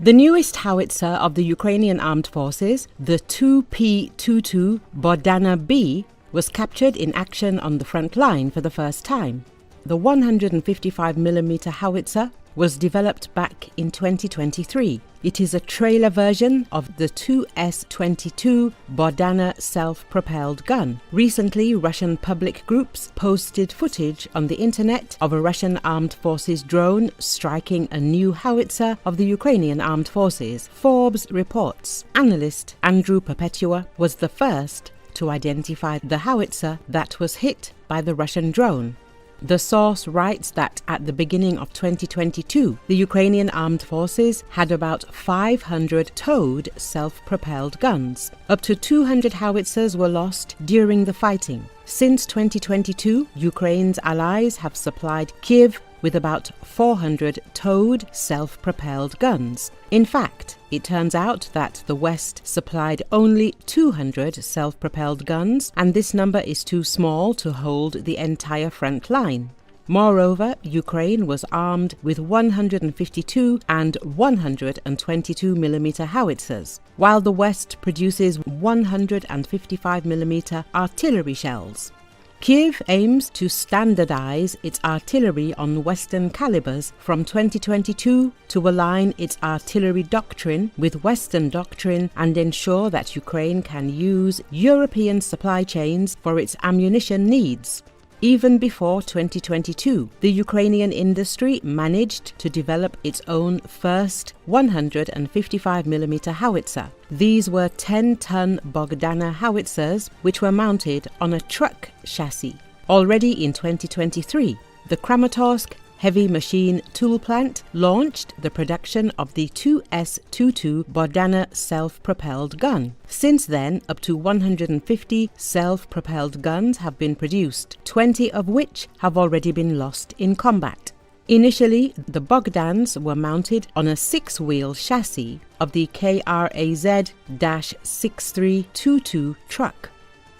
The newest howitzer of the Ukrainian Armed Forces, the 2P-22 Bohdana-B, was captured in action on the front line for the first time. The 155mm howitzer was developed back in 2023. It is a trailer version of the 2S-22 Bogdana self-propelled gun. Recently, Russian public groups posted footage on the internet of a Russian Armed Forces drone striking a new howitzer of the Ukrainian Armed Forces. Forbes reports Analyst Andrew Perpetua was the first to identify the howitzer that was hit by the Russian drone. The source writes that at the beginning of 2022, the Ukrainian Armed Forces had about 500 towed self-propelled guns. Up to 200 howitzers were lost during the fighting. Since 2022, Ukraine's allies have supplied Kiev with about 400 towed self-propelled guns. In fact, it turns out that the West supplied only 200 self-propelled guns, and this number is too small to hold the entire front line. Moreover, Ukraine was armed with 152 and 122mm howitzers, while the West produces 155mm artillery shells. Kiev aims to standardize its artillery on Western calibers from 2022 to align its artillery doctrine with Western doctrine and ensure that Ukraine can use European supply chains for its ammunition needs. Even before 2022, the Ukrainian industry managed to develop its own first 155mm howitzer. These were 10-ton Bogdana howitzers, which were mounted on a truck chassis. Already in 2023, the Kramatorsk heavy machine tool plant launched the production of the 2S-22 Bohdana self-propelled gun. Since then, up to 150 self-propelled guns have been produced, 20 of which have already been lost in combat. Initially, the Bogdans were mounted on a 6-wheel chassis of the KRAZ-6322 truck.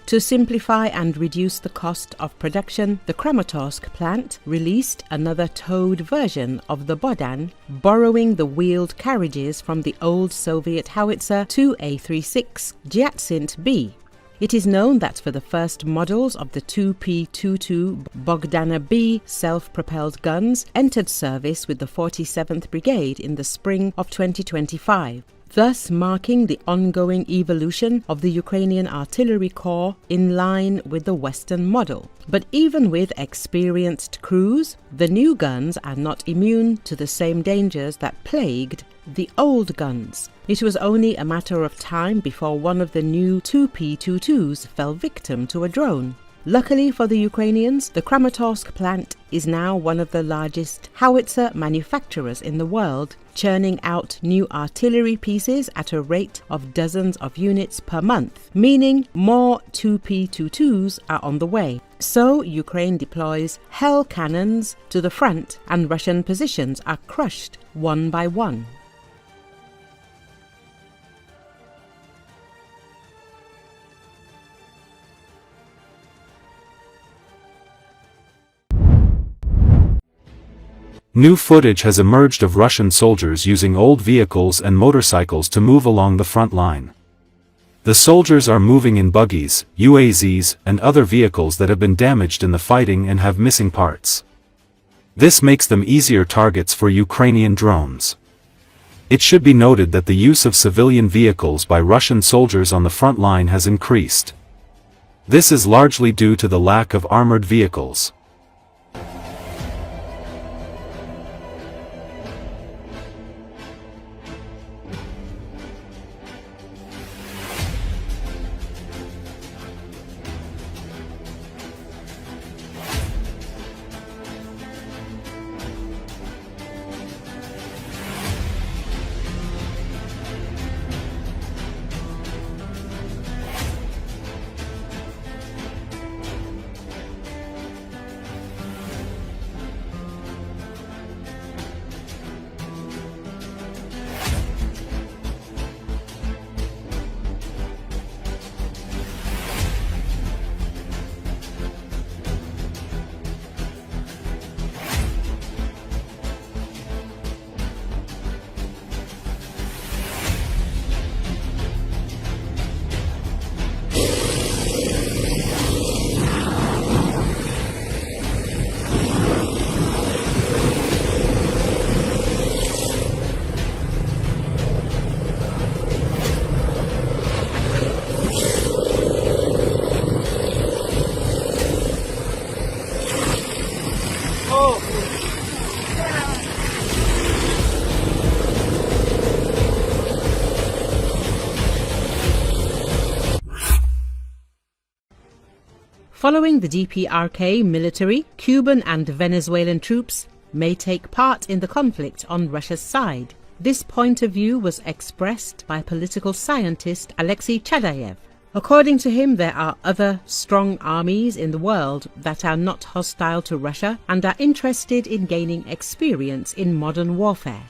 To simplify and reduce the cost of production, the Kramatorsk plant released another towed version of the Bogdan, borrowing the wheeled carriages from the old Soviet howitzer 2A36 Giatsint-B. It is known that for the first models of the 2P-22 Bohdana-B self-propelled guns entered service with the 47th Brigade in the spring of 2025. Thus marking the ongoing evolution of the Ukrainian Artillery Corps in line with the Western model. But even with experienced crews, the new guns are not immune to the same dangers that plagued the old guns. It was only a matter of time before one of the new 2P-22s fell victim to a drone. Luckily for the Ukrainians, the Kramatorsk plant is now one of the largest howitzer manufacturers in the world, churning out new artillery pieces at a rate of dozens of units per month, meaning more 2P-22s are on the way. So Ukraine deploys Hell cannons to the front and Russian positions are crushed one by one. New footage has emerged of Russian soldiers using old vehicles and motorcycles to move along the front line. The soldiers are moving in buggies, UAZs, and other vehicles that have been damaged in the fighting and have missing parts. This makes them easier targets for Ukrainian drones. It should be noted that the use of civilian vehicles by Russian soldiers on the front line has increased. This is largely due to the lack of armored vehicles. Following the DPRK military, Cuban and Venezuelan troops may take part in the conflict on Russia's side. This point of view was expressed by political scientist Alexei Chadayev. According to him, there are other strong armies in the world that are not hostile to Russia and are interested in gaining experience in modern warfare.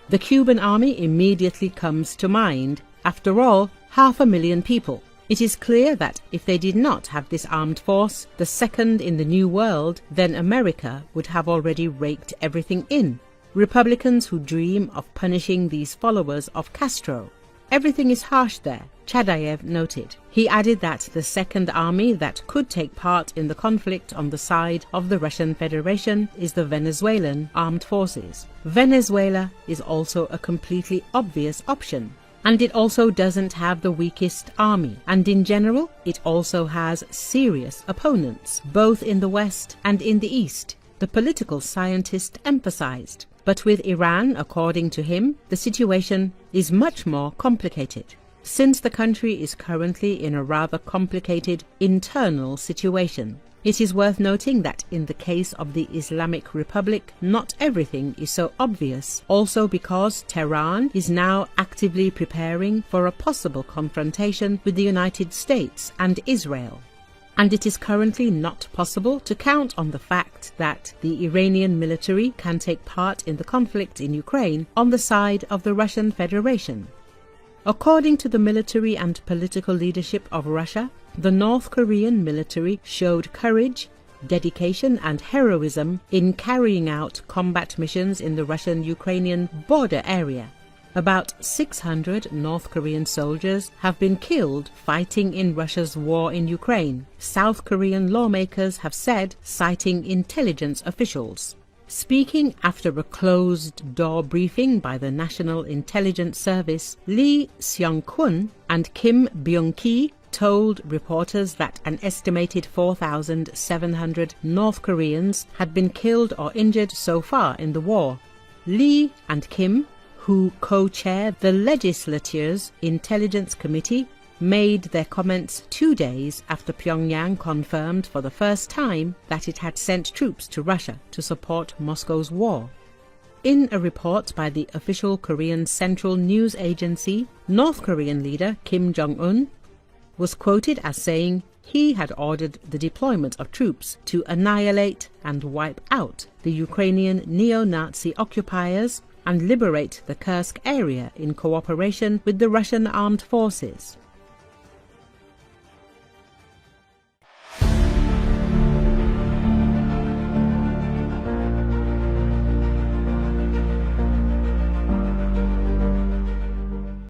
The Cuban army immediately comes to mind. After all, 500,000 people. It is clear that if they did not have this armed force, the second in the New World, then America would have already raked everything in. Republicans who dream of punishing these followers of Castro. Everything is harsh there, Chadayev noted. He added that the second army that could take part in the conflict on the side of the Russian Federation is the Venezuelan Armed Forces. Venezuela is also a completely obvious option. And it also doesn't have the weakest army, and in general it also has serious opponents, both in the West and in the East, the political scientist emphasized. But with Iran, according to him, the situation is much more complicated, since the country is currently in a rather complicated internal situation. It is worth noting that in the case of the Islamic Republic, not everything is so obvious, also because Tehran is now actively preparing for a possible confrontation with the United States and Israel. And it is currently not possible to count on the fact that the Iranian military can take part in the conflict in Ukraine on the side of the Russian Federation. According to the military and political leadership of Russia, the North Korean military showed courage, dedication and heroism in carrying out combat missions in the Russian-Ukrainian border area. About 600 North Korean soldiers have been killed fighting in Russia's war in Ukraine, South Korean lawmakers have said, citing intelligence officials. Speaking after a closed-door briefing by the National Intelligence Service, Lee Seong-kwon and Kim Byung-ki told reporters that an estimated 4,700 North Koreans had been killed or injured so far in the war. Lee and Kim, who co-chair the legislature's Intelligence Committee, made their comments 2 days after Pyongyang confirmed for the first time that it had sent troops to Russia to support Moscow's war. In a report by the official Korean Central News Agency, North Korean leader Kim Jong-un was quoted as saying he had ordered the deployment of troops to annihilate and wipe out the Ukrainian neo-Nazi occupiers and liberate the Kursk area in cooperation with the Russian armed forces.